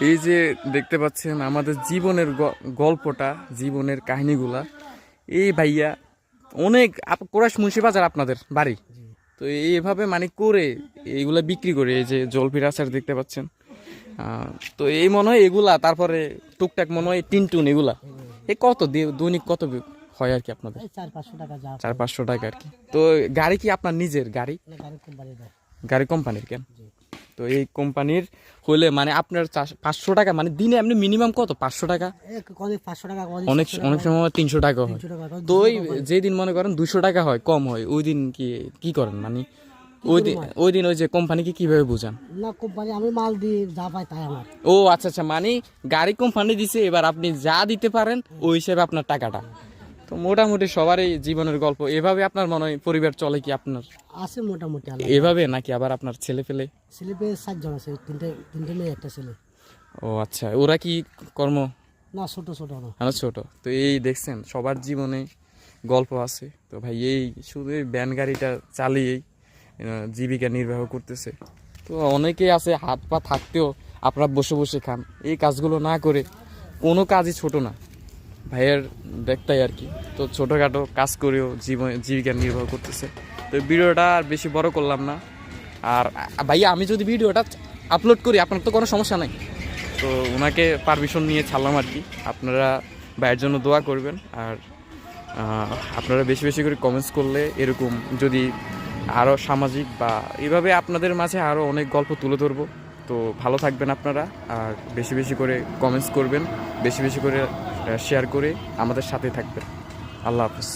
এই যে দেখতে পাচ্ছেন আমাদের জীবনের গল্পটা, জীবনের কাহিনীগুলা, এই ভাইয়া অনেক কোরাস মুন্সিবাজার আপনাদের বাড়ি, তো এইভাবে মানে করে এইগুলা বিক্রি করে, এই যে জলফির আচার দেখতে পাচ্ছেন। তো এই মনে হয় এগুলা, তারপরে টুকটাক মনে হয় টিনটুন এগুলা, এই কত দৈনিক কত হয় আর কি আপনাদের? 400-500 টাকা, 400-500 টাকা আর কি। তো গাড়ি কি আপনার নিজের গাড়ি? গাড়ি কোম্পানির কেন? তো এই কোম্পানির হইলে মানে আপনার 500 টাকা, মানে দিনে আপনি মিনিমাম কত? 500 টাকা, 500 টাকা, অনেক অনেক সময় 300 টাকা হয়। তো ওই যেদিন মনে করেন 200 টাকা হয়, কম হয়, ওই দিন কি করেন? মানে ওই দিন ওই যে কোম্পানিকে কিভাবে বুঝান? না, কোম্পানি আমি মাল দিই, যা পাই তাই আমার। ও আচ্ছা আচ্ছা, মানে গাড়ি কোম্পানি দিছে, এবার আপনি যা দিতে পারেন ওই হিসেবে আপনার টাকাটা। তো মোটামুটি সবারই জীবনের গল্প এভাবে। আপনার মনে হয় পরিবার চলে কি আপনার আছে মোটামুটি এভাবে, নাকি আবার আপনার ছেলে পেলে? ছেলে পেয়ে 7 জন আছে, তিনটে মেয়ে, একটা ছেলে। ও আচ্ছা, ওরা কি কর্ম? না, ছোট ছোট না। ছোট। তো এই দেখছেন সবার জীবনে গল্প আছে। তো ভাই এই শুধু এই ভ্যান গাড়িটা চালিয়েই জীবিকা নির্বাহ করতেছে। তো অনেকেই আছে হাত পা থাকতেও আপনারা বসে বসে খান। এই কাজগুলো না করে, কোনো কাজই ছোট না ভাইয়ের দেখতাই আর কি। তো ছোটোখাটো কাজ করেও জীবিকা নির্বাহ করতেছে। তো ভিডিওটা আর বেশি বড় করলাম না। আর ভাইয়া আমি যদি ভিডিওটা আপলোড করি আপনার তো কোনো সমস্যা নাই? তো ওনাকে পারমিশন নিয়ে ছাড়লাম আর কি। আপনারা ভাইয়ের জন্য দোয়া করবেন। আর আপনারা বেশি বেশি করে কমেন্টস করলে এরকম যদি আরও সামাজিক বা এইভাবে আপনাদের মাঝে আরও অনেক গল্প তুলে ধরবো। তো ভালো থাকবেন আপনারা, আর বেশি বেশি করে কমেন্টস করবেন, বেশি বেশি করে শেয়ার করে আমাদের সাথে থাকবেন। আল্লাহ হাফিজ।